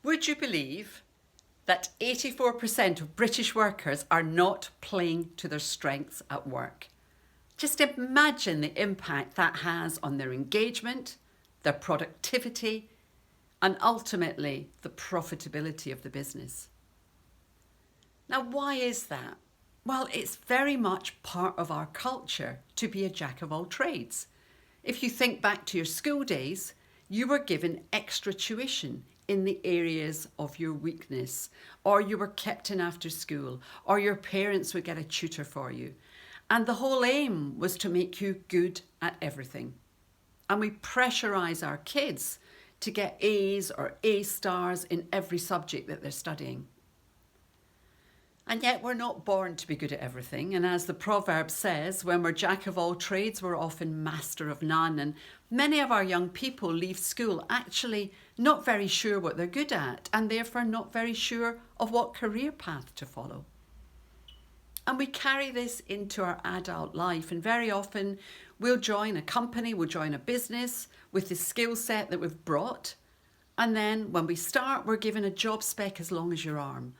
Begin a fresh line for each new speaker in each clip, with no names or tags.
Would you believe that 84% of British workers are not playing to their strengths at work? Just imagine the impact that has on their engagement, their productivity, and ultimately the profitability of the business. Now, why is that? Well, it's very much part of our culture to be a jack of all trades. If you think back to your school days, you were given extra tuition in the areas of your weakness, or you were kept in after school, or your parents would get a tutor for you. And the whole aim was to make you good at everything. And we pressurise our kids to get A's or A stars in every subject that they're studying. And yet we're not born to be good at everything. And as the proverb says, when we're jack of all trades, we're often master of none. And many of our young people leave school actually not very sure what they're good at, and therefore not very sure of what career path to follow. And we carry this into our adult life. And very often we'll join a company, we'll join a business with the skill set that we've brought. And then when we start, we're given a job spec as long as your arm,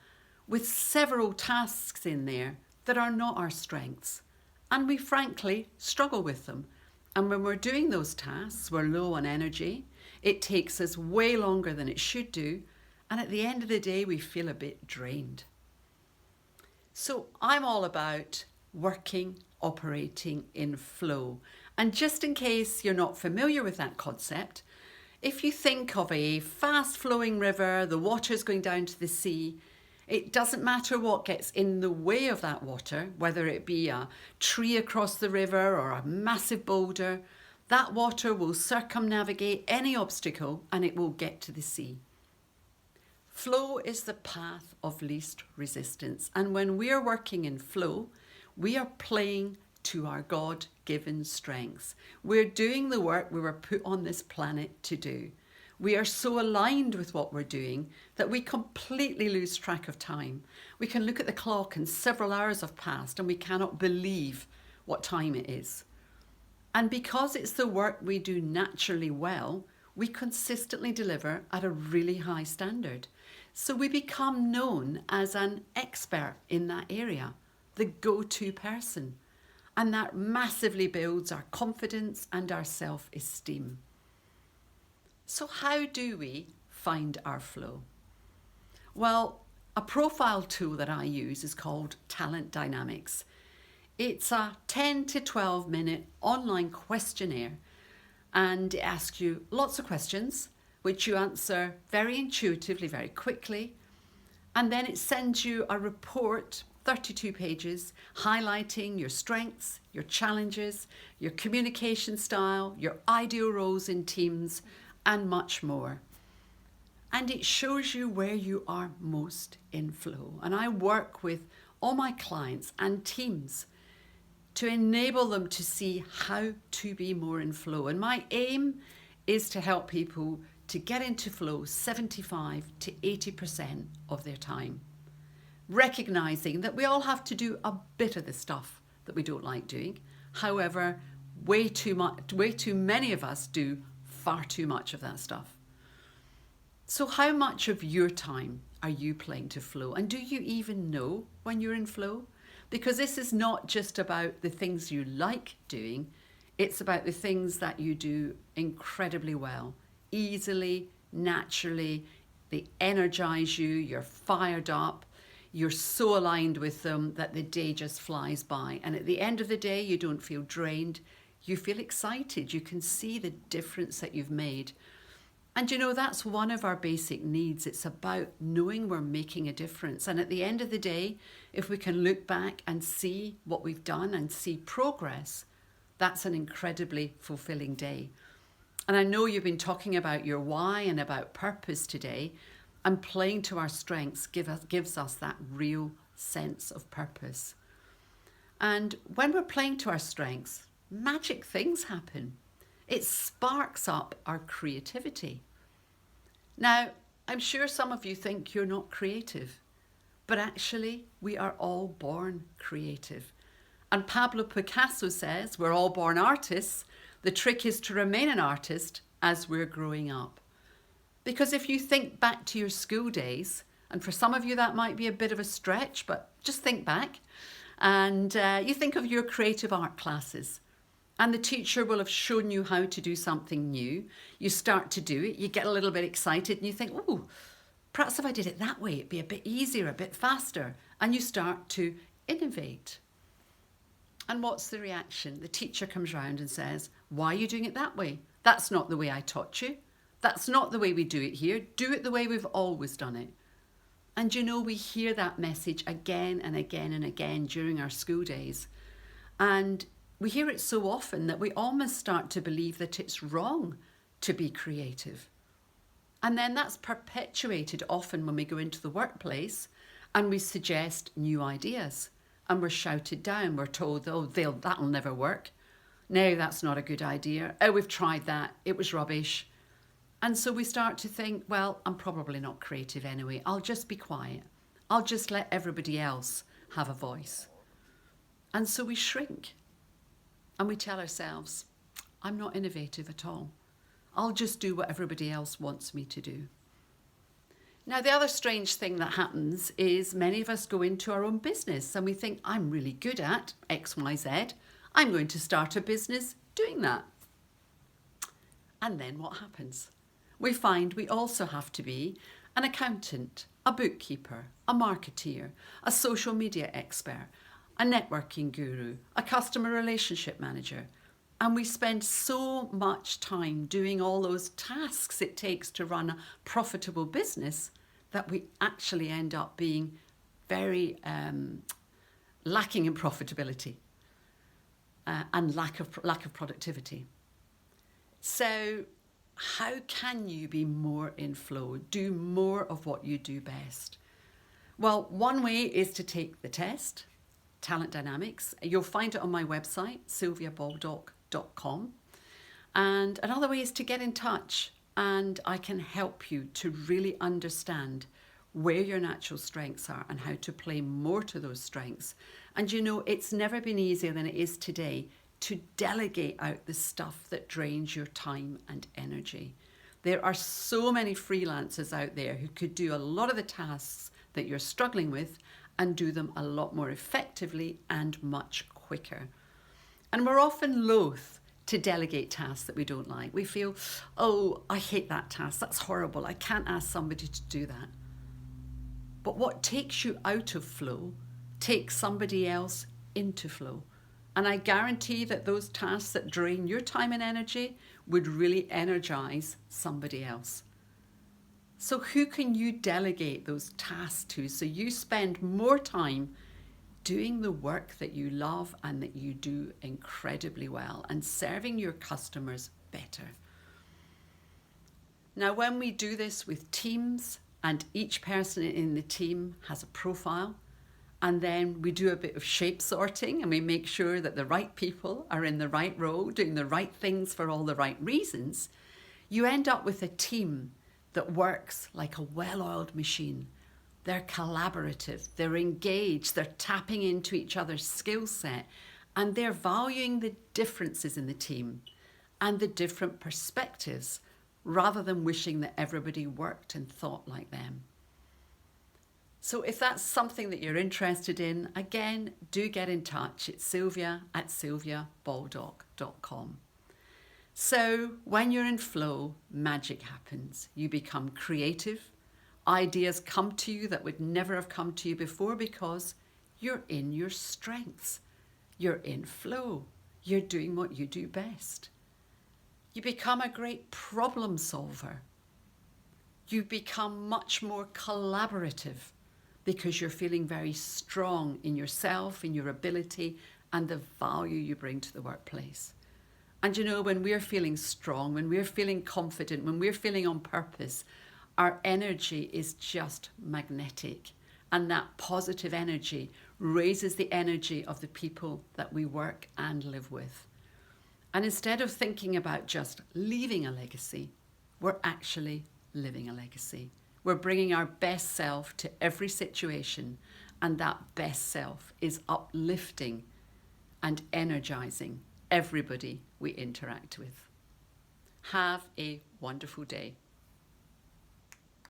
with several tasks in there that are not our strengths. And we frankly struggle with them. And when we're doing those tasks, we're low on energy. It takes us way longer than it should do. And at the end of the day, we feel a bit drained. So I'm all about working, operating in flow. And just in case you're not familiar with that concept, if you think of a fast flowing river, the water's going down to the sea, it doesn't matter what gets in the way of that water, whether it be a tree across the river or a massive boulder, that water will circumnavigate any obstacle and it will get to the sea. Flow is the path of least resistance. And when we are working in flow, we are playing to our God-given strengths. We're doing the work we were put on this planet to do. We are so aligned with what we're doing that we completely lose track of time. We can look at the clock and several hours have passed and we cannot believe what time it is. And because it's the work we do naturally well, we consistently deliver at a really high standard. So we become known as an expert in that area, the go-to person. And that massively builds our confidence and our self-esteem. So how do we find our flow? Well, a profile tool that I use is called Talent Dynamics. It's a 10 to 12 minute online questionnaire, and it asks you lots of questions which you answer very intuitively, very quickly. And then it sends you a report, 32 pages, highlighting your strengths, your challenges, your communication style, your ideal roles in teams, and much more. And it shows you where you are most in flow. And I work with all my clients and teams to enable them to see how to be more in flow. And my aim is to help people to get into flow 75 to 80% of their time. Recognizing that we all have to do a bit of the stuff that we don't like doing. However, way too many of us do far too much of that stuff. So how much of your time are you playing to flow? And do you even know when you're in flow? Because this is not just about the things you like doing, it's about the things that you do incredibly well, easily, naturally. They energize you, you're fired up, you're so aligned with them that the day just flies by. And at the end of the day, you don't feel drained. You feel excited. You can see the difference that you've made. And you know, that's one of our basic needs. It's about knowing we're making a difference. And at the end of the day, if we can look back and see what we've done and see progress, that's an incredibly fulfilling day. And I know you've been talking about your why and about purpose today, and playing to our strengths gives us that real sense of purpose. And when we're playing to our strengths, magic things happen. It sparks up our creativity. Now, I'm sure some of you think you're not creative, but actually we are all born creative. And Pablo Picasso says we're all born artists. The trick is to remain an artist as we're growing up. Because if you think back to your school days, and for some of you that might be a bit of a stretch, but just think back, and you think of your creative art classes, and the teacher will have shown you how to do something new. You start to do it, you get a little bit excited, and you think, oh, perhaps if I did it that way, it'd be a bit easier, a bit faster. And you start to innovate. And what's the reaction? The teacher comes round and says, why are you doing it that way? That's not the way I taught you. That's not the way we do it here. Do it the way we've always done it. And you know, we hear that message again and again and again during our school days. And we hear it so often that we almost start to believe that it's wrong to be creative. And then that's perpetuated often when we go into the workplace and we suggest new ideas. And we're shouted down. We're told, oh, that'll never work. No, that's not a good idea. Oh, we've tried that. It was rubbish. And so we start to think, well, I'm probably not creative anyway. I'll just be quiet. I'll just let everybody else have a voice. And so we shrink. And we tell ourselves, I'm not innovative at all. I'll just do what everybody else wants me to do. Now, the other strange thing that happens is many of us go into our own business and we think, I'm really good at X, Y, Z. I'm going to start a business doing that. And then what happens? We find we also have to be an accountant, a bookkeeper, a marketeer, a social media expert, a networking guru, a customer relationship manager. And we spend so much time doing all those tasks it takes to run a profitable business that we actually end up being very lacking in profitability and lack of productivity. So how can you be more in flow, do more of what you do best? Well, one way is to take the test, Talent Dynamics. You'll find it on my website, sylviabaldock.com. And another way is to get in touch, and I can help you to really understand where your natural strengths are and how to play more to those strengths. And you know, it's never been easier than it is today to delegate out the stuff that drains your time and energy. There are so many freelancers out there who could do a lot of the tasks that you're struggling with and do them a lot more effectively and much quicker. And we're often loath to delegate tasks that we don't like. We feel, oh, I hate that task. That's horrible. I can't ask somebody to do that. But what takes you out of flow takes somebody else into flow. And I guarantee that those tasks that drain your time and energy would really energize somebody else. So who can you delegate those tasks to so you spend more time doing the work that you love and that you do incredibly well and serving your customers better? Now, when we do this with teams and each person in the team has a profile, and then we do a bit of shape sorting and we make sure that the right people are in the right role, doing the right things for all the right reasons, you end up with a team that works like a well-oiled machine. They're collaborative, they're engaged, they're tapping into each other's skill set, and they're valuing the differences in the team and the different perspectives rather than wishing that everybody worked and thought like them. So if that's something that you're interested in, again, do get in touch. It's sylvia@sylviabaldock.com. So when you're in flow, magic happens. You become creative. Ideas come to you that would never have come to you before because you're in your strengths. You're in flow. You're doing what you do best. You become a great problem solver. You become much more collaborative because you're feeling very strong in yourself, in your ability, and the value you bring to the workplace. And you know, when we're feeling strong, when we're feeling confident, when we're feeling on purpose, our energy is just magnetic. And that positive energy raises the energy of the people that we work and live with. And instead of thinking about just leaving a legacy, we're actually living a legacy. We're bringing our best self to every situation, and that best self is uplifting and energizing everybody we interact with. Have a wonderful day.